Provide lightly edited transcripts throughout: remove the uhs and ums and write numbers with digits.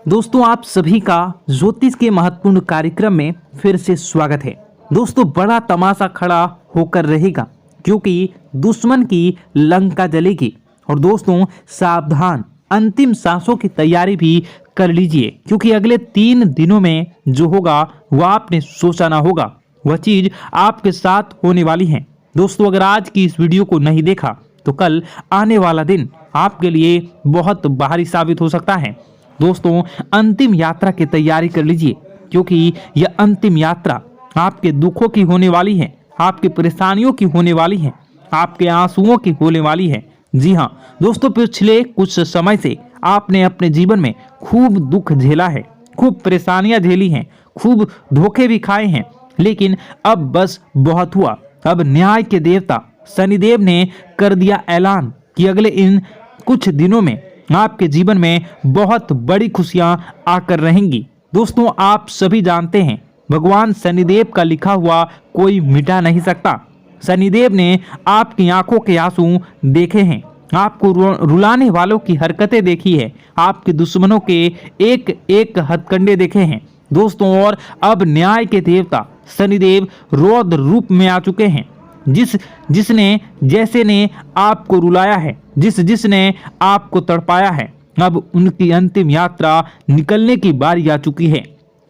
दोस्तों आप सभी का ज्योतिष के महत्वपूर्ण कार्यक्रम में फिर से स्वागत है। दोस्तों बड़ा तमाशा खड़ा होकर रहेगा क्योंकि दुश्मन की लंका जलेगी। और दोस्तों सावधान, अंतिम सांसों की तैयारी भी कर लीजिए क्योंकि अगले 3 दिनों में जो होगा वह आपने सोचा ना होगा, वह चीज आपके साथ होने वाली है। दोस्तों अगर आज की इस वीडियो को नहीं देखा तो कल आने वाला दिन आपके लिए बहुत भारी साबित हो सकता है। दोस्तों अंतिम यात्रा की तैयारी कर लीजिए क्योंकि यह अंतिम यात्रा आपके दुखों की होने वाली है, आपकी परेशानियों की होने वाली है, आपके आंसुओं की होने वाली है। जी हाँ दोस्तों, पिछले कुछ समय से आपने अपने जीवन में खूब दुख झेला है, खूब परेशानियां झेली हैं, खूब धोखे भी खाए हैं, लेकिन अब बस बहुत हुआ। अब न्याय के देवता शनिदेव ने कर दिया ऐलान कि अगले इन कुछ दिनों में आपके जीवन में बहुत बड़ी खुशियां आकर रहेंगी। दोस्तों आप सभी जानते हैं भगवान शनिदेव का लिखा हुआ कोई मिटा नहीं सकता। शनिदेव ने आपकी आंखों के आंसू देखे हैं, आपको रुलाने वालों की हरकतें देखी है, आपके दुश्मनों के एक एक हथकंडे देखे हैं। दोस्तों और अब न्याय के देवता शनिदेव रौद्र रूप में आ चुके हैं। जिसने जैसे ने आपको रुलाया है, जिसने आपको तड़पाया है, अब उनकी अंतिम यात्रा निकलने की बारी आ चुकी है।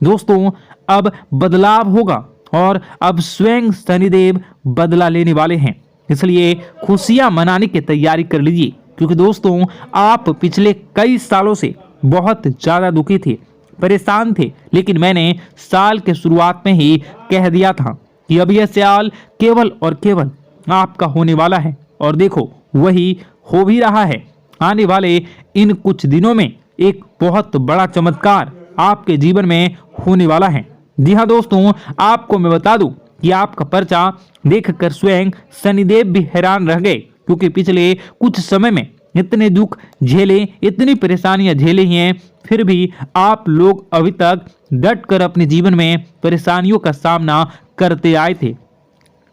दोस्तों अब बदलाव होगा और अब स्वयं शनिदेव बदला लेने वाले हैं, इसलिए खुशियां मनाने की तैयारी कर लीजिए क्योंकि दोस्तों आप पिछले कई सालों से बहुत ज्यादा दुखी थे, परेशान थे, लेकिन मैंने साल के शुरुआत में ही कह दिया था कि अब यह साल केवल और केवल आपका होने वाला है और देखो वही हो भी रहा है। आने वाले इन कुछ दिनों में एक बहुत बड़ा चमत्कार आपके जीवन में होने वाला है। जी हाँ दोस्तों, आपको मैं बता दूं कि आपका पर्चा देखकर स्वयं शनिदेव भी हैरान रह गए क्योंकि पिछले कुछ समय में इतने दुख झेले, इतनी परेशानियां झेली हैं, फिर भी आप लोग अभी तक डट कर अपने जीवन में परेशानियों का सामना करते आए थे।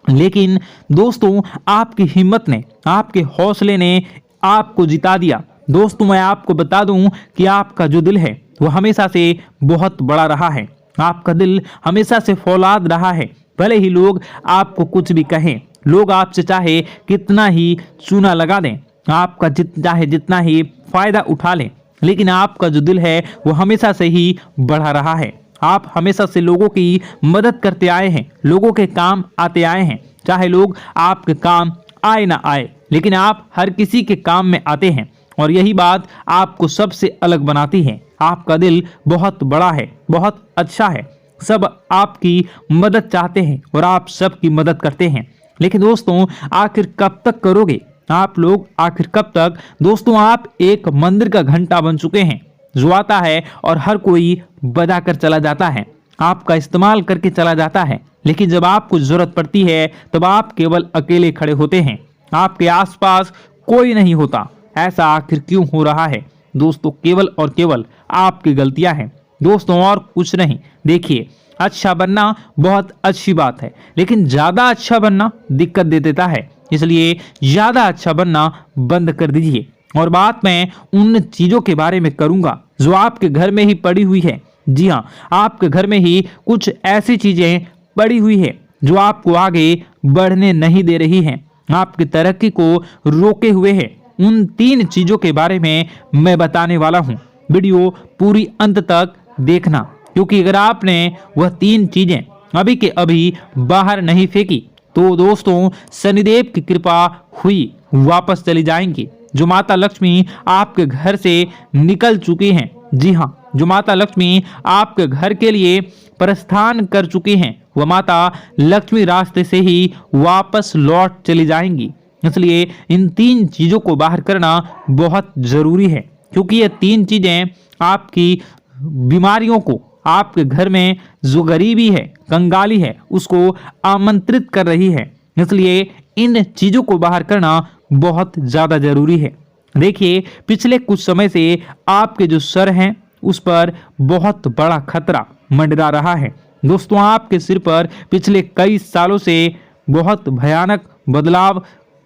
लेकिन दोस्तों आपकी हिम्मत ने, आपके हौसले ने आपको जिता दिया। दोस्तों मैं आपको बता दूं कि आपका जो दिल है वो हमेशा से बहुत बड़ा रहा है, आपका दिल हमेशा से फौलाद रहा है। भले ही लोग आपको कुछ भी कहें, लोग आपसे चाहे कितना ही चूना लगा दें, आपका चाहे जितना ही फायदा उठा लें, लेकिन आपका जो दिल है वो हमेशा से ही बढ़ा रहा है। आप हमेशा से लोगों की मदद करते आए हैं, लोगों के काम आते आए हैं, चाहे लोग आपके काम आए ना आए, लेकिन आप हर किसी के काम में आते हैं और यही बात आपको सबसे अलग बनाती है। आपका दिल बहुत बड़ा है, बहुत अच्छा है, सब आपकी मदद चाहते हैं और आप सबकी मदद करते हैं। लेकिन दोस्तों आखिर कब तक करोगे आप लोग, आखिर कब तक? दोस्तों आप एक मंदिर का घंटा बन चुके हैं जो आता है और हर कोई बजा कर चला जाता है, आपका इस्तेमाल करके चला जाता है, लेकिन जब आपको जरूरत पड़ती है तब आप केवल अकेले खड़े होते हैं, आपके आसपास कोई नहीं होता। ऐसा आखिर क्यों हो रहा है? दोस्तों केवल और केवल आपकी गलतियां हैं दोस्तों, और कुछ नहीं। देखिए अच्छा बनना बहुत अच्छी बात है, लेकिन ज्यादा अच्छा बनना दिक्कत दे देता है, इसलिए ज्यादा अच्छा बनना बंद कर दीजिए। और बात मैं उन चीजों के बारे में करूंगा जो आपके घर में ही पड़ी हुई है। जी हाँ, आपके घर में ही कुछ ऐसी चीजें पड़ी हुई है जो आपको आगे बढ़ने नहीं दे रही हैं, आपकी तरक्की को रोके हुए है। उन 3 चीजों के बारे में मैं बताने वाला हूँ, वीडियो पूरी अंत तक देखना क्योंकि अगर आपने वह 3 चीजें अभी के अभी बाहर नहीं फेंकी तो दोस्तों शनिदेव की कृपा हुई वापस चली जाएंगी। जो माता लक्ष्मी आपके घर से निकल चुकी हैं, जी हाँ, जो माता लक्ष्मी आपके घर के लिए प्रस्थान कर चुकी हैं, वह माता लक्ष्मी रास्ते से ही वापस लौट चली जाएंगी। इसलिए इन 3 चीजों को बाहर करना बहुत जरूरी है क्योंकि ये 3 चीजें आपकी बीमारियों को, आपके घर में जो गरीबी है, कंगाली है, उसको आमंत्रित कर रही है। इसलिए इन चीजों को बाहर करना बहुत ज्यादा जरूरी है। देखिए पिछले कुछ समय से आपके जो सर हैं उस पर बहुत बड़ा खतरा मंडरा रहा है। दोस्तों आपके सिर पर पिछले कई सालों से बहुत भयानक बदलाव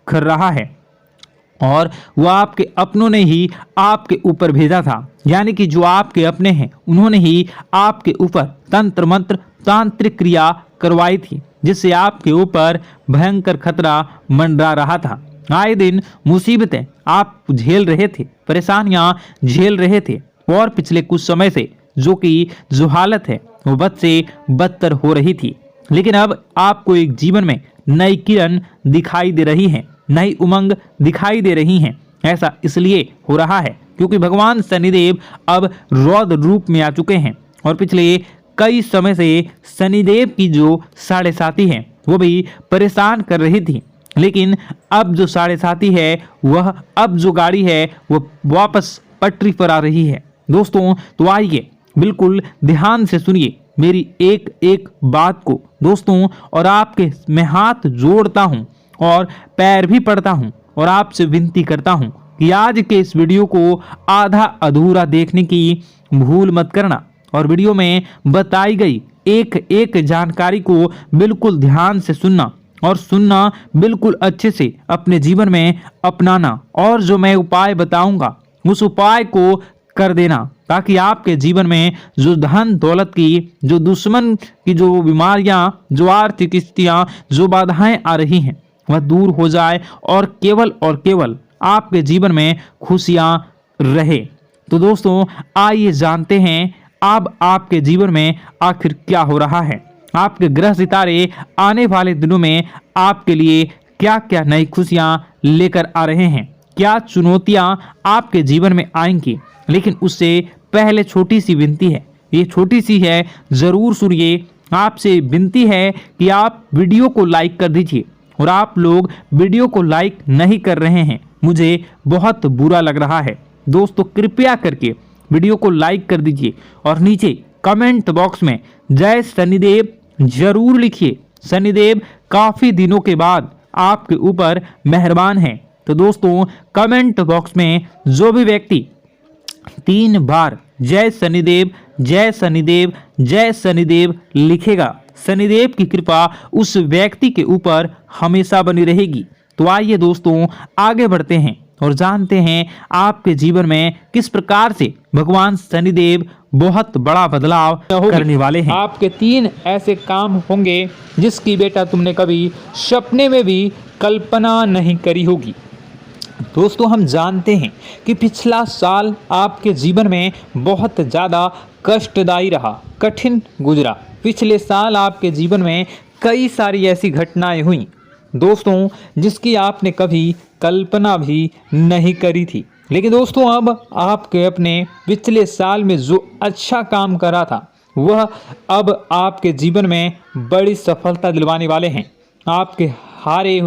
कर रहा है। और वो आपके अपनों ने ही आपके ऊपर भेजा था, यानी कि जो आपके अपने हैं उन्होंने ही आपके ऊपर तंत्र मंत्र तांत्रिक क्रिया करवाई थी, जिससे आपके ऊपर भयंकर खतरा मंडरा रहा था। आए दिन मुसीबतें आप झेल रहे थे, परेशानियां झेल रहे थे, और पिछले कुछ समय से जो हालत है वो बद से बदतर हो रही थी। लेकिन अब आपको एक जीवन में नई किरण दिखाई दे रही है, नई उमंग दिखाई दे रही हैं। ऐसा इसलिए हो रहा है क्योंकि भगवान शनिदेव अब रौद्र रूप में आ चुके हैं, और पिछले कई समय से शनिदेव की जो साढ़े साथी है वो भी परेशान कर रही थी। लेकिन अब जो साढ़े साथी है वह, अब जो गाड़ी है वो वापस पटरी पर आ रही है। दोस्तों तो आइए बिल्कुल ध्यान से सुनिए मेरी एक एक बात को दोस्तों, और आपके मैं हाथ जोड़ता हूं और पैर भी पड़ता हूं और आपसे विनती करता हूं कि आज के इस वीडियो को आधा अधूरा देखने की भूल मत करना, और वीडियो में बताई गई एक एक जानकारी को बिल्कुल ध्यान से सुनना, और सुनना बिल्कुल अच्छे से अपने जीवन में अपनाना, और जो मैं उपाय बताऊंगा उस उपाय को कर देना, ताकि आपके जीवन में जो धन दौलत की, जो दुश्मन की जो बीमारियां, जो आर्थिक स्थितियां, जो बाधाएं आ रही हैं वह दूर हो जाए, और केवल आपके जीवन में खुशियां रहे। तो दोस्तों आइए जानते हैं अब आपके जीवन में आखिर क्या हो रहा है। आपके ग्रह सितारे आने वाले दिनों में आपके लिए क्या क्या नई खुशियां लेकर आ रहे हैं, क्या चुनौतियां आपके जीवन में आएंगी। लेकिन उससे पहले छोटी सी विनती है, ये छोटी सी है, जरूर सुनिए। आपसे विनती है कि आप वीडियो को लाइक कर दीजिए, और आप लोग वीडियो को लाइक नहीं कर रहे हैं, मुझे बहुत बुरा लग रहा है। दोस्तों कृपया करके वीडियो को लाइक कर दीजिए, और नीचे कमेंट बॉक्स में जय शनिदेव जरूर लिखिए। शनिदेव काफी दिनों के बाद आपके ऊपर मेहरबान हैं। तो दोस्तों कमेंट बॉक्स में जो भी व्यक्ति 3 बार जय शनिदेव जय शनिदेव जय शनिदेव लिखेगा, शनिदेव की कृपा उस व्यक्ति के ऊपर हमेशा बनी रहेगी। तो आइए दोस्तों आगे बढ़ते हैं और जानते हैं आपके जीवन में किस प्रकार से भगवान शनिदेव बहुत बड़ा बदलाव करने वाले हैं। आपके 3 ऐसे काम होंगे जिसकी बेटा तुमने कभी सपने में भी कल्पना नहीं करी होगी। दोस्तों हम जानते हैं कि पिछला साल आपके जीवन में बहुत ज़्यादा कष्टदायी रहा, कठिन गुजरा। पिछले साल आपके जीवन में कई सारी ऐसी घटनाएं हुई दोस्तों जिसकी आपने कभी कल्पना भी नहीं करी थी। लेकिन दोस्तों अब आपके अपने पिछले साल में जो अच्छा काम करा था वह अब आपके जीवन में बड़ी सफलता दिलवाने वाले हैं। आप हारे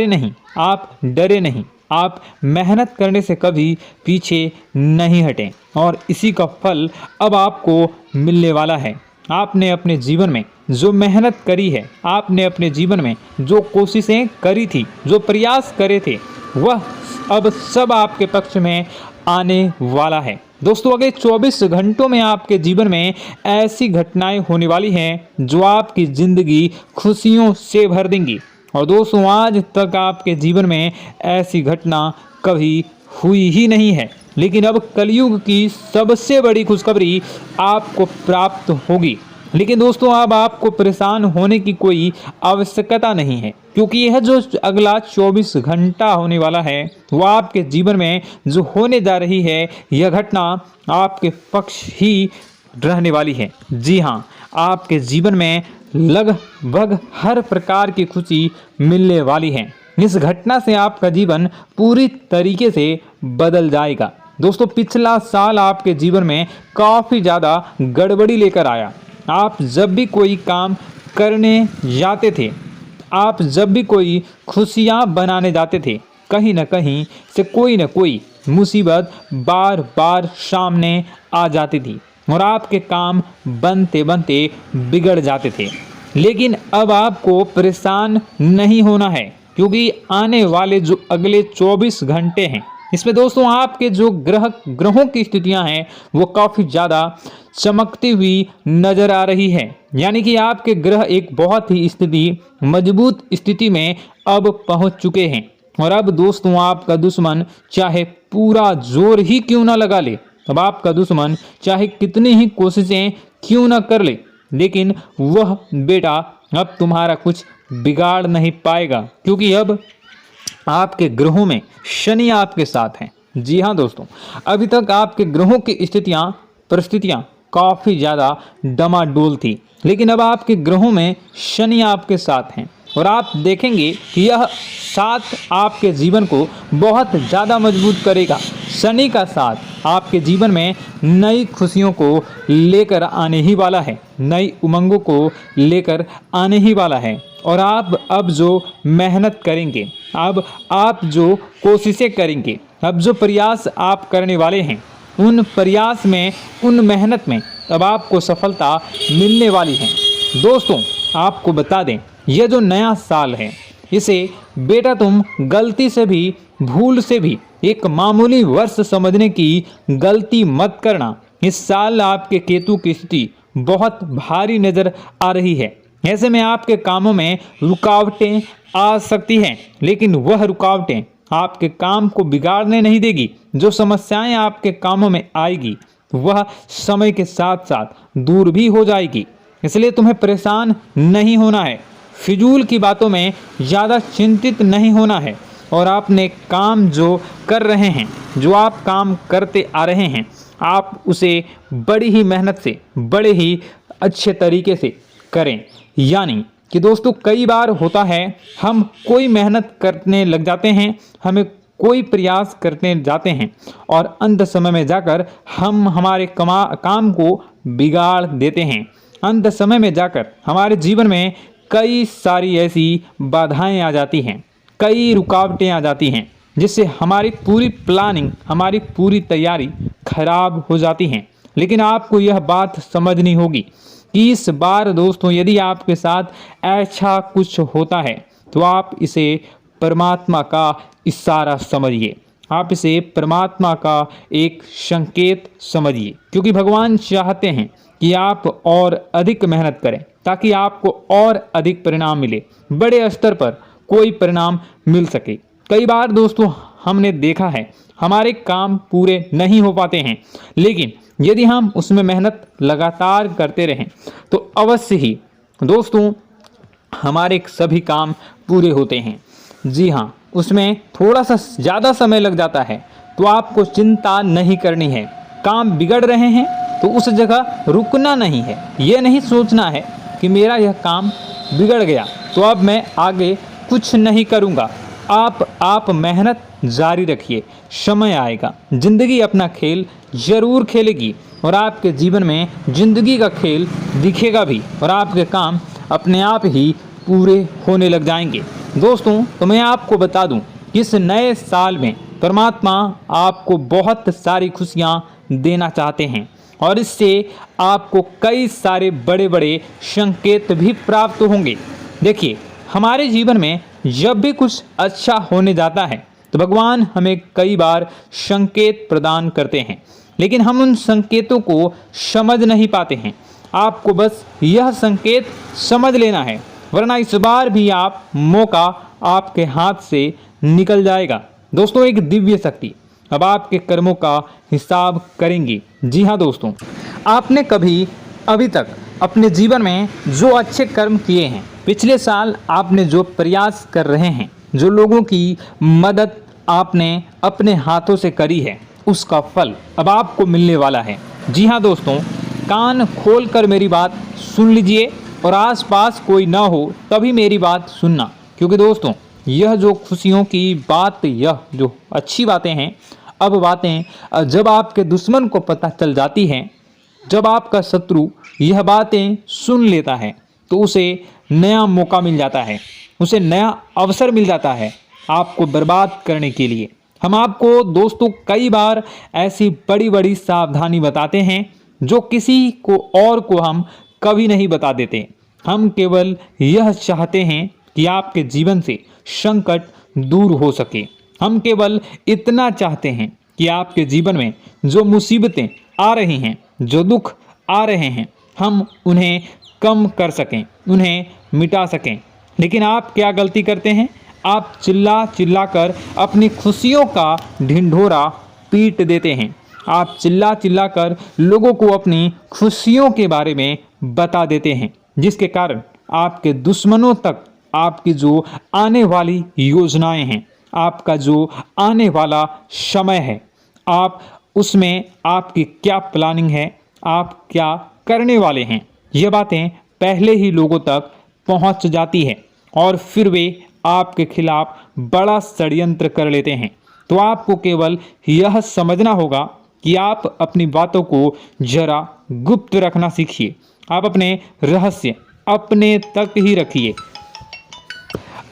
नहीं, आप डरे नहीं, आप मेहनत करने से कभी पीछे नहीं हटें, और इसी का फल अब आपको मिलने वाला है। आपने अपने जीवन में जो मेहनत करी है, आपने अपने जीवन में जो कोशिशें करी थी, जो प्रयास करे थे, वह अब सब आपके पक्ष में आने वाला है। दोस्तों अगले 24 घंटों में आपके जीवन में ऐसी घटनाएं होने वाली हैं जो आपकी ज़िंदगी खुशियों से भर देंगी। और दोस्तों आज तक आपके जीवन में ऐसी घटना कभी हुई ही नहीं है, लेकिन अब कलयुग की सबसे बड़ी खुशखबरी आपको प्राप्त होगी। लेकिन दोस्तों अब आपको परेशान होने की कोई आवश्यकता नहीं है, क्योंकि यह जो अगला 24 घंटा होने वाला है वो आपके जीवन में जो होने जा रही है यह घटना आपके पक्ष ही रहने वाली है। जी हाँ, आपके जीवन में लगभग हर प्रकार की खुशी मिलने वाली है। इस घटना से आपका जीवन पूरी तरीके से बदल जाएगा। दोस्तों पिछला साल आपके जीवन में काफ़ी ज़्यादा गड़बड़ी लेकर आया। आप जब भी कोई काम करने जाते थे, आप जब भी कोई खुशियाँ बनाने जाते थे, कहीं ना कहीं से कोई ना कोई मुसीबत बार बार सामने आ जाती थी और आपके काम बनते बनते बिगड़ जाते थे। लेकिन अब आपको परेशान नहीं होना है, क्योंकि आने वाले जो अगले 24 घंटे हैं इसमें दोस्तों आपके जो ग्रहों की स्थितियां हैं वो काफ़ी ज़्यादा चमकती हुई नज़र आ रही है। यानी कि आपके ग्रह एक बहुत ही मजबूत स्थिति में अब पहुंच चुके हैं और अब दोस्तों आपका दुश्मन चाहे पूरा जोर ही क्यों ना लगा ले, अब आपका दुश्मन चाहे कितनी ही कोशिशें क्यों ना कर ले, लेकिन वह बेटा अब तुम्हारा कुछ बिगाड़ नहीं पाएगा, क्योंकि अब आपके ग्रहों में शनि आपके साथ हैं। जी हाँ दोस्तों, अभी तक आपके ग्रहों की परिस्थितियां काफ़ी ज़्यादा डमाडोल थी, लेकिन अब आपके ग्रहों में शनि आपके साथ हैं और आप देखेंगे कि यह साथ आपके जीवन को बहुत ज़्यादा मजबूत करेगा। शनि का साथ आपके जीवन में नई खुशियों को लेकर आने ही वाला है, नई उमंगों को लेकर आने ही वाला है। और आप अब जो मेहनत करेंगे, अब आप जो कोशिशें करेंगे, अब जो प्रयास आप करने वाले हैं, उन प्रयास में, उन मेहनत में अब आपको सफलता मिलने वाली है। दोस्तों आपको बता दें, यह जो नया साल है, इसे बेटा तुम गलती से भी, भूल से भी एक मामूली वर्ष समझने की गलती मत करना। इस साल आपके केतु की स्थिति बहुत भारी नजर आ रही है। ऐसे में आपके कामों में रुकावटें आ सकती हैं, लेकिन वह रुकावटें आपके काम को बिगाड़ने नहीं देगी। जो समस्याएं आपके कामों में आएगी वह समय के साथ साथ दूर भी हो जाएगी, इसलिए तुम्हें परेशान नहीं होना है, फिजूल की बातों में ज़्यादा चिंतित नहीं होना है। और आपने काम जो कर रहे हैं, जो आप काम करते आ रहे हैं, आप उसे बड़ी ही मेहनत से, बड़े ही अच्छे तरीके से करें। यानी कि दोस्तों कई बार होता है, हम कोई मेहनत करने लग जाते हैं, हमें कोई प्रयास करते जाते हैं और अंत समय में जाकर हम हमारे काम को बिगाड़ देते हैं। अंत समय में जाकर हमारे जीवन में कई सारी ऐसी बाधाएं आ जाती हैं, कई रुकावटें आ जाती हैं, जिससे हमारी पूरी प्लानिंग, हमारी पूरी तैयारी खराब हो जाती हैं। लेकिन आपको यह बात समझनी होगी कि इस बार दोस्तों यदि आपके साथ ऐसा कुछ होता है तो आप इसे परमात्मा का इशारा समझिए, आप इसे परमात्मा का एक संकेत समझिए, क्योंकि भगवान चाहते हैं कि आप और अधिक मेहनत करें ताकि आपको और अधिक परिणाम मिले, बड़े स्तर पर कोई परिणाम मिल सके। कई बार दोस्तों हमने देखा है हमारे काम पूरे नहीं हो पाते हैं, लेकिन यदि हम उसमें मेहनत लगातार करते रहें तो अवश्य ही दोस्तों हमारे सभी काम पूरे होते हैं। जी हाँ, उसमें थोड़ा सा ज़्यादा समय लग जाता है तो आपको चिंता नहीं करनी है। काम बिगड़ रहे हैं तो उस जगह रुकना नहीं है, ये नहीं सोचना है कि मेरा यह काम बिगड़ गया तो अब मैं आगे कुछ नहीं करूँगा। आप मेहनत जारी रखिए, समय आएगा, ज़िंदगी अपना खेल ज़रूर खेलेगी और आपके जीवन में ज़िंदगी का खेल दिखेगा भी और आपके काम अपने आप ही पूरे होने लग जाएंगे। दोस्तों तो मैं आपको बता दूं कि इस नए साल में परमात्मा आपको बहुत सारी खुशियां देना चाहते हैं और इससे आपको कई सारे बड़े बड़े संकेत भी प्राप्त होंगे। देखिए, हमारे जीवन में जब भी कुछ अच्छा होने जाता है तो भगवान हमें कई बार संकेत प्रदान करते हैं, लेकिन हम उन संकेतों को समझ नहीं पाते हैं। आपको बस यह संकेत समझ लेना है, वरना इस बार भी आप मौका आपके हाथ से निकल जाएगा। दोस्तों एक दिव्य शक्ति अब आपके कर्मों का हिसाब करेंगी। जी हाँ दोस्तों, आपने कभी अभी तक अपने जीवन में जो अच्छे कर्म किए हैं, पिछले साल आपने जो प्रयास कर रहे हैं, जो लोगों की मदद आपने अपने हाथों से करी है, उसका फल अब आपको मिलने वाला है। जी हाँ दोस्तों, कान खोलकर मेरी बात सुन लीजिए और आसपास कोई ना हो तभी मेरी बात सुनना, क्योंकि दोस्तों यह जो खुशियों की बात, यह जो अच्छी बातें हैं, अब बातें जब आपके दुश्मन को पता चल जाती हैं, जब आपका शत्रु यह बातें सुन लेता है तो उसे नया मौका मिल जाता है, उसे नया अवसर मिल जाता है आपको बर्बाद करने के लिए। हम आपको दोस्तों कई बार ऐसी बड़ी बड़ी सावधानी बताते हैं जो किसी को और को हम कभी नहीं बता देते। हम केवल यह चाहते हैं कि आपके जीवन से संकट दूर हो सके। हम केवल इतना चाहते हैं कि आपके जीवन में जो मुसीबतें आ रही हैं, जो दुख आ रहे हैं, हम उन्हें कम कर सकें, उन्हें मिटा सकें। लेकिन आप क्या गलती करते हैं? आप चिल्ला चिल्ला कर अपनी खुशियों का ढिंढोरा पीट देते हैं। आप चिल्ला चिल्ला कर लोगों को अपनी खुशियों के बारे में बता देते हैं, जिसके कारण आपके दुश्मनों तक आपकी जो आने वाली योजनाएं हैं, आपका जो आने वाला समय है, आप उसमें आपकी क्या प्लानिंग है, आप क्या करने वाले हैं, ये बातें पहले ही लोगों तक पहुंच जाती है और फिर वे आपके खिलाफ बड़ा षड्यंत्र कर लेते हैं। तो आपको केवल यह समझना होगा कि आप अपनी बातों को जरा गुप्त रखना सीखिए। आप अपने रहस्य अपने तक ही रखिए।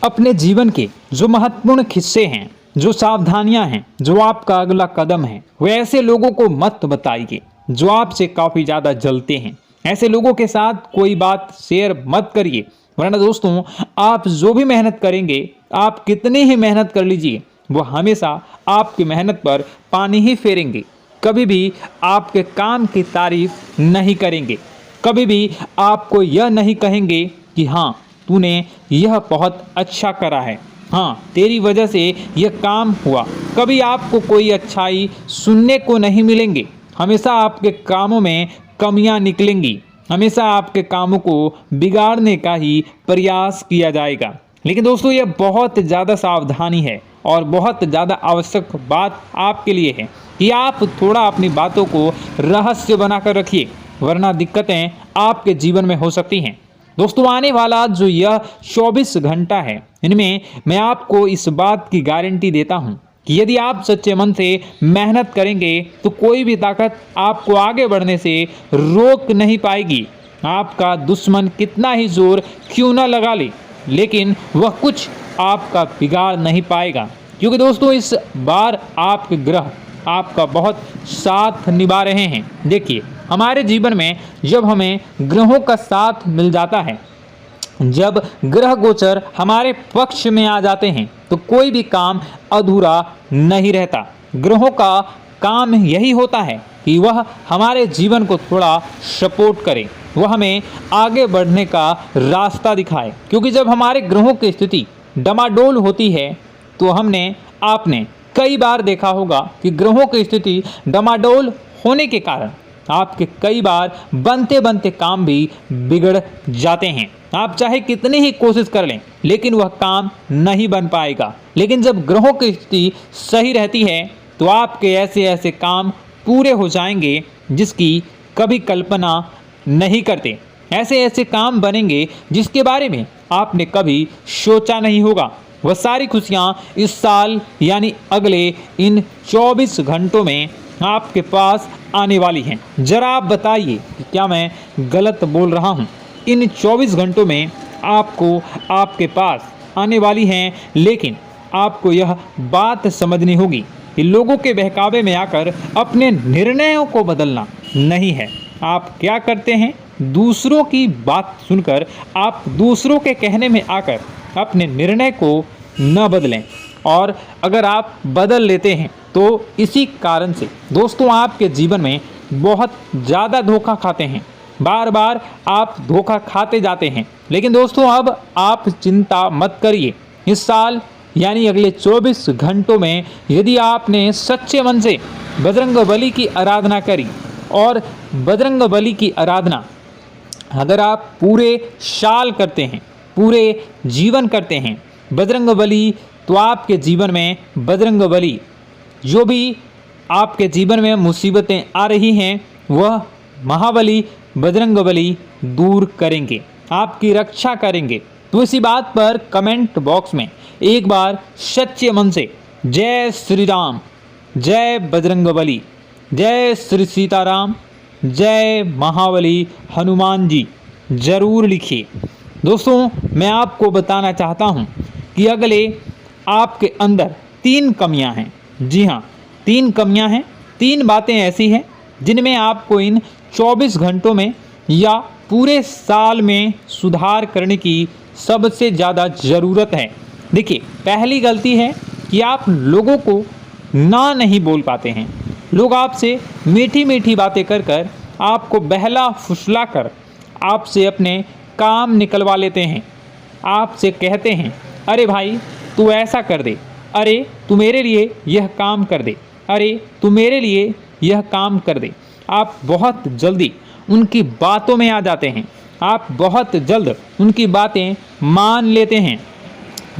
अपने जीवन के जो महत्वपूर्ण किस्से हैं, जो सावधानियां हैं, जो आपका अगला कदम है, वो ऐसे लोगों को मत बताइए जो आपसे काफ़ी ज़्यादा जलते हैं। ऐसे लोगों के साथ कोई बात शेयर मत करिए, वरना दोस्तों आप जो भी मेहनत करेंगे, आप कितनी ही मेहनत कर लीजिए, वो हमेशा आपकी मेहनत पर पानी ही फेरेंगे। कभी भी आपके काम की तारीफ नहीं करेंगे, कभी भी आपको यह नहीं कहेंगे कि हाँ तूने यह बहुत अच्छा करा है, हाँ तेरी वजह से यह काम हुआ। कभी आपको कोई अच्छाई सुनने को नहीं मिलेंगे। हमेशा आपके कामों में कमियां निकलेंगी, हमेशा आपके कामों को बिगाड़ने का ही प्रयास किया जाएगा। लेकिन दोस्तों यह बहुत ज़्यादा सावधानी है और बहुत ज़्यादा आवश्यक बात आपके लिए है कि आप थोड़ा अपनी बातों को रहस्य बनाकर रखिए, वरना दिक्कतें आपके जीवन में हो सकती हैं। दोस्तों आने वाला जो यह 24 घंटा है, इनमें मैं आपको इस बात की गारंटी देता हूँ कि यदि आप सच्चे मन से मेहनत करेंगे तो कोई भी ताकत आपको आगे बढ़ने से रोक नहीं पाएगी। आपका दुश्मन कितना ही जोर क्यों न लगा ले, लेकिन वह कुछ आपका बिगाड़ नहीं पाएगा, क्योंकि दोस्तों इस बार आपके ग्रह आपका बहुत साथ निभा रहे हैं। देखिए हमारे जीवन में जब हमें ग्रहों का साथ मिल जाता है, जब ग्रह गोचर हमारे पक्ष में आ जाते हैं, तो कोई भी काम अधूरा नहीं रहता। ग्रहों का काम यही होता है कि वह हमारे जीवन को थोड़ा सपोर्ट करे, वह हमें आगे बढ़ने का रास्ता दिखाए। क्योंकि जब हमारे ग्रहों की स्थिति डमाडोल होती है तो आपने कई बार देखा होगा कि ग्रहों की स्थिति डमाडोल होने के कारण आपके कई बार बनते बनते काम भी बिगड़ जाते हैं। आप चाहे कितनी ही कोशिश कर लें, लेकिन वह काम नहीं बन पाएगा। लेकिन जब ग्रहों की स्थिति सही रहती है तो आपके ऐसे ऐसे काम पूरे हो जाएंगे जिसकी कभी कल्पना नहीं करते। ऐसे ऐसे काम बनेंगे जिसके बारे में आपने कभी सोचा नहीं होगा। वह सारी खुशियाँ इस साल यानी अगले इन 24 घंटों में आपके पास आने वाली हैं। जरा आप बताइए कि क्या मैं गलत बोल रहा हूँ? इन 24 घंटों में आपको आपके पास आने वाली हैं, लेकिन आपको यह बात समझनी होगी कि लोगों के बहकावे में आकर अपने निर्णयों को बदलना नहीं है। आप क्या करते हैं? दूसरों की बात सुनकर आप दूसरों के कहने में आकर अपने निर्णय को न बदलें, और अगर आप बदल लेते हैं तो इसी कारण से दोस्तों आपके जीवन में बहुत ज़्यादा धोखा खाते हैं। बार बार आप धोखा खाते जाते हैं। लेकिन दोस्तों अब आप चिंता मत करिए। इस साल यानी अगले 24 घंटों में यदि आपने सच्चे मन से बजरंगबली की आराधना करी, और बजरंगबली की आराधना अगर आप पूरे साल करते हैं, पूरे जीवन करते हैं बजरंगबली, तो आपके जीवन में बजरंगबली जो भी आपके जीवन में मुसीबतें आ रही हैं वह महाबली बजरंगबली दूर करेंगे, आपकी रक्षा करेंगे। तो इसी बात पर कमेंट बॉक्स में एक बार सच्चे मन से जय श्री राम, जय बजरंगबली, जय श्री सीताराम, जय महाबली हनुमान जी जरूर लिखिए। दोस्तों मैं आपको बताना चाहता हूं कि अगले आपके अंदर 3 कमियां हैं। जी हाँ, 3 कमियां हैं। 3 बातें ऐसी हैं जिनमें आपको इन 24 घंटों में या पूरे साल में सुधार करने की सबसे ज़्यादा ज़रूरत है। देखिए पहली गलती है कि आप लोगों को ना नहीं बोल पाते हैं। लोग आपसे मीठी मीठी बातें कर कर आपको बहला फुसला कर आपसे अपने काम निकलवा लेते हैं। आपसे कहते हैं अरे भाई तू ऐसा कर दे, अरे तू मेरे लिए यह काम कर दे, अरे तू मेरे लिए यह काम कर दे। आप बहुत जल्दी उनकी बातों में आ जाते हैं, आप बहुत जल्द उनकी बातें मान लेते हैं।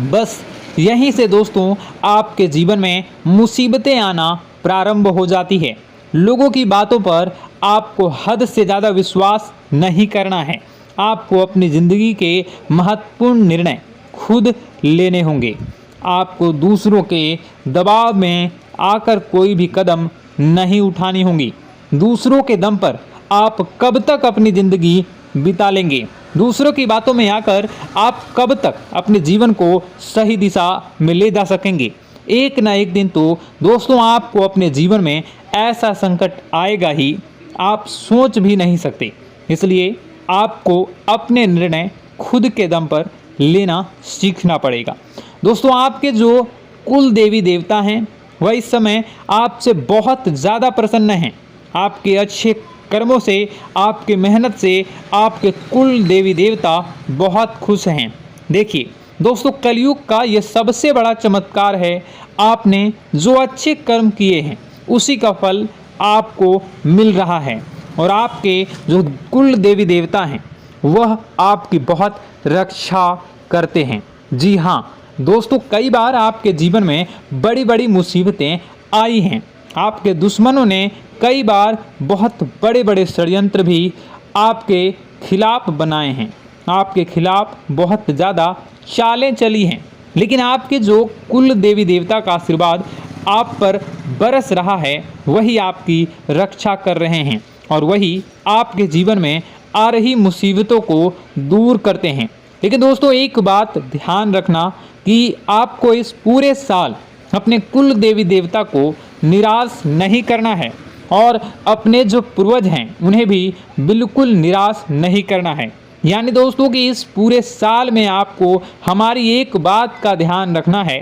बस यहीं से दोस्तों आपके जीवन में मुसीबतें आना प्रारंभ हो जाती है। लोगों की बातों पर आपको हद से ज़्यादा विश्वास नहीं करना है। आपको अपनी ज़िंदगी के महत्वपूर्ण निर्णय खुद लेने होंगे। आपको दूसरों के दबाव में आकर कोई भी कदम नहीं उठानी होंगी। दूसरों के दम पर आप कब तक अपनी ज़िंदगी बिता लेंगे? दूसरों की बातों में आकर आप कब तक अपने जीवन को सही दिशा में ले जा सकेंगे? एक ना एक दिन तो दोस्तों आपको अपने जीवन में ऐसा संकट आएगा ही, आप सोच भी नहीं सकते। इसलिए आपको अपने निर्णय खुद के दम पर लेना सीखना पड़ेगा। दोस्तों आपके जो कुल देवी देवता हैं वह इस समय आपसे बहुत ज़्यादा प्रसन्न हैं। आपके अच्छे कर्मों से, आपके मेहनत से आपके कुल देवी देवता बहुत खुश हैं। देखिए दोस्तों कलयुग का यह सबसे बड़ा चमत्कार है, आपने जो अच्छे कर्म किए हैं उसी का फल आपको मिल रहा है और आपके जो कुल देवी देवता हैं वह आपकी बहुत रक्षा करते हैं। जी हाँ दोस्तों, कई बार आपके जीवन में बड़ी बड़ी मुसीबतें आई हैं। आपके दुश्मनों ने कई बार बहुत बड़े बड़े षड्यंत्र भी आपके खिलाफ बनाए हैं, आपके खिलाफ बहुत ज़्यादा चालें चली हैं, लेकिन आपके जो कुल देवी देवता का आशीर्वाद आप पर बरस रहा है वही आपकी रक्षा कर रहे हैं और वही आपके जीवन में आ रही मुसीबतों को दूर करते हैं। लेकिन दोस्तों एक बात ध्यान रखना कि आपको इस पूरे साल अपने कुल देवी देवता को निराश नहीं करना है और अपने जो पूर्वज हैं उन्हें भी बिल्कुल निराश नहीं करना है। यानी दोस्तों कि इस पूरे साल में आपको हमारी एक बात का ध्यान रखना है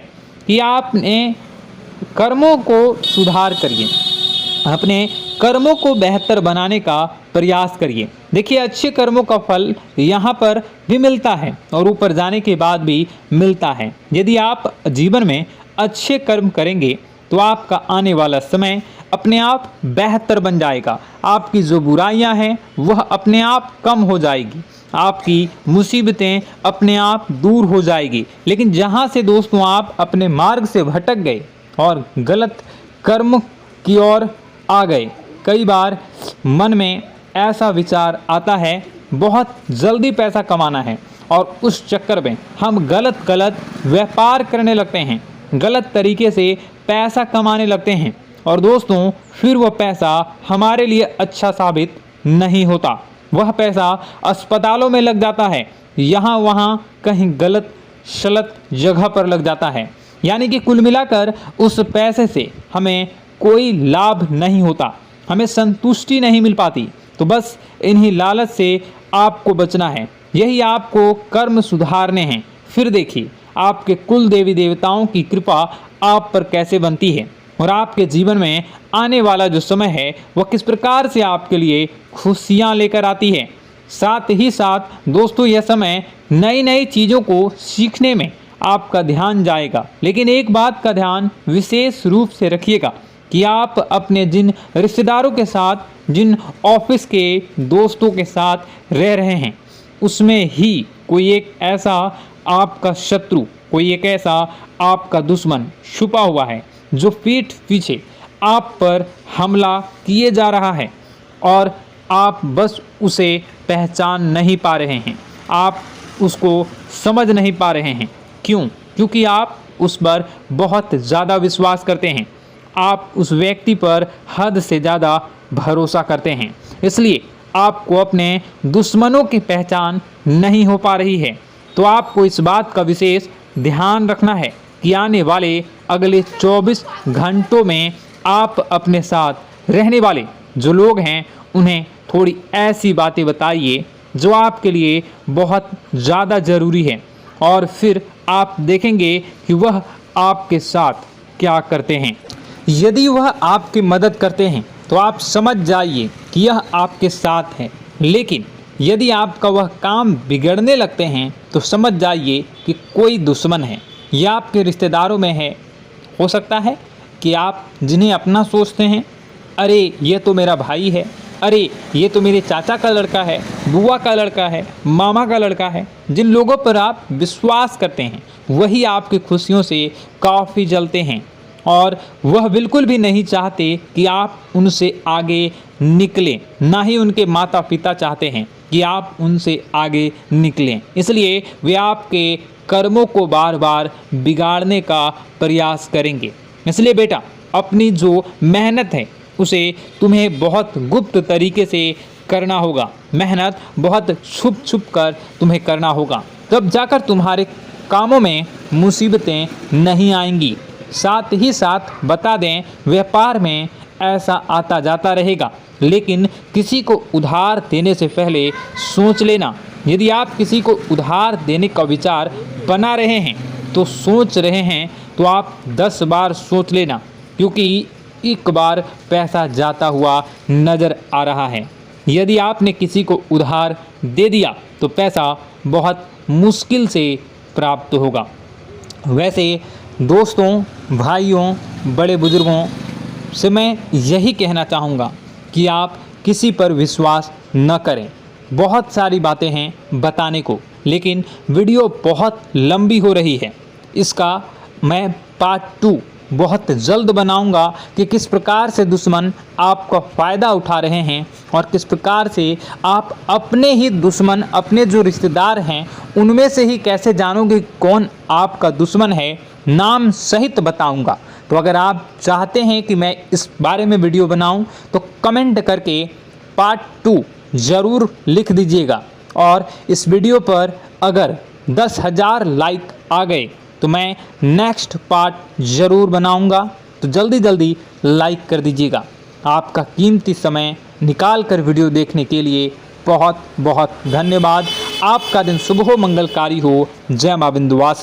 कि आपने कर्मों को सुधार करिए, अपने कर्मों को बेहतर बनाने का प्रयास करिए। देखिए अच्छे कर्मों का फल यहाँ पर भी मिलता है और ऊपर जाने के बाद भी मिलता है। यदि आप जीवन में अच्छे कर्म करेंगे तो आपका आने वाला समय अपने आप बेहतर बन जाएगा। आपकी जो बुराइयां हैं वह अपने आप कम हो जाएगी, आपकी मुसीबतें अपने आप दूर हो जाएगी। लेकिन जहां से दोस्तों आप अपने मार्ग से भटक गए और गलत कर्म की ओर आ गए, कई बार मन में ऐसा विचार आता है बहुत जल्दी पैसा कमाना है और उस चक्कर में हम गलत व्यापार करने लगते हैं, गलत तरीके से पैसा कमाने लगते हैं और दोस्तों फिर वह पैसा हमारे लिए अच्छा साबित नहीं होता। वह पैसा अस्पतालों में लग जाता है, यहाँ वहाँ कहीं गलत सलत जगह पर लग जाता है। यानी कि कुल मिलाकर उस पैसे से हमें कोई लाभ नहीं होता, हमें संतुष्टि नहीं मिल पाती। तो बस इन्हीं लालच से आपको बचना है, यही आपको कर्म सुधारने हैं। फिर देखिए आपके कुल देवी देवताओं की कृपा आप पर कैसे बनती है और आपके जीवन में आने वाला जो समय है वह किस प्रकार से आपके लिए खुशियाँ लेकर आती है। साथ ही साथ दोस्तों यह समय नई नई चीज़ों को सीखने में आपका ध्यान जाएगा। लेकिन एक बात का ध्यान विशेष रूप से रखिएगा कि आप अपने जिन रिश्तेदारों के साथ, जिन ऑफिस के दोस्तों के साथ रह रहे हैं उसमें ही कोई एक ऐसा आपका शत्रु, कोई एक ऐसा आपका दुश्मन छुपा हुआ है जो पीठ पीछे आप पर हमला किए जा रहा है और आप बस उसे पहचान नहीं पा रहे हैं, आप उसको समझ नहीं पा रहे हैं। क्यों? क्योंकि आप उस पर बहुत ज़्यादा विश्वास करते हैं, आप उस व्यक्ति पर हद से ज़्यादा भरोसा करते हैं, इसलिए आपको अपने दुश्मनों की पहचान नहीं हो पा रही है। तो आपको इस बात का विशेष ध्यान रखना है कि आने वाले अगले 24 घंटों में आप अपने साथ रहने वाले जो लोग हैं उन्हें थोड़ी ऐसी बातें बताइए जो आपके लिए बहुत ज़्यादा ज़रूरी है और फिर आप देखेंगे कि वह आपके साथ क्या करते हैं। यदि वह आपकी मदद करते हैं तो आप समझ जाइए कि यह आपके साथ है, लेकिन यदि आपका वह काम बिगड़ने लगते हैं तो समझ जाइए कि कोई दुश्मन है। या आपके रिश्तेदारों में है। हो सकता है कि आप जिन्हें अपना सोचते हैं, अरे ये तो मेरा भाई है, अरे ये तो मेरे चाचा का लड़का है, बुआ का लड़का है, मामा का लड़का है, जिन लोगों पर आप विश्वास करते हैं वही आपकी खुशियों से काफ़ी जलते हैं और वह बिल्कुल भी नहीं चाहते कि आप उनसे आगे निकलें। ना ही उनके माता पिता चाहते हैं कि आप उनसे आगे निकलें, इसलिए वे आपके कर्मों को बार बार बिगाड़ने का प्रयास करेंगे। इसलिए बेटा, अपनी जो मेहनत है उसे तुम्हें बहुत गुप्त तरीके से करना होगा। मेहनत बहुत छुप छुप कर तुम्हें करना होगा, तब जाकर तुम्हारे कामों में मुसीबतें नहीं आएंगी। साथ ही साथ बता दें, व्यापार में ऐसा आता जाता रहेगा, लेकिन किसी को उधार देने से पहले सोच लेना। यदि आप किसी को उधार देने का विचार बना रहे हैं तो सोच रहे हैं तो आप 10 बार सोच लेना, क्योंकि एक बार पैसा जाता हुआ नज़र आ रहा है। यदि आपने किसी को उधार दे दिया तो पैसा बहुत मुश्किल से प्राप्त होगा। वैसे दोस्तों, भाइयों, बड़े बुजुर्गों से मैं यही कहना चाहूँगा कि आप किसी पर विश्वास न करें। बहुत सारी बातें हैं बताने को, लेकिन वीडियो बहुत लंबी हो रही है। इसका मैं पार्ट 2 बहुत जल्द बनाऊंगा कि किस प्रकार से दुश्मन आपका फ़ायदा उठा रहे हैं और किस प्रकार से आप अपने ही दुश्मन, अपने जो रिश्तेदार हैं उनमें से ही कैसे जानोगे कौन आपका दुश्मन है, नाम सहित बताऊंगा। तो अगर आप चाहते हैं कि मैं इस बारे में वीडियो बनाऊं तो कमेंट करके पार्ट 2 ज़रूर लिख दीजिएगा। और इस वीडियो पर अगर 10,000 लाइक आ गए तो मैं नेक्स्ट पार्ट ज़रूर बनाऊंगा। तो जल्दी जल्दी लाइक कर दीजिएगा। आपका कीमती समय निकाल कर वीडियो देखने के लिए बहुत बहुत धन्यवाद। आपका दिन शुभ हो, मंगलकारी हो। जय मां विंध्यवासिनी।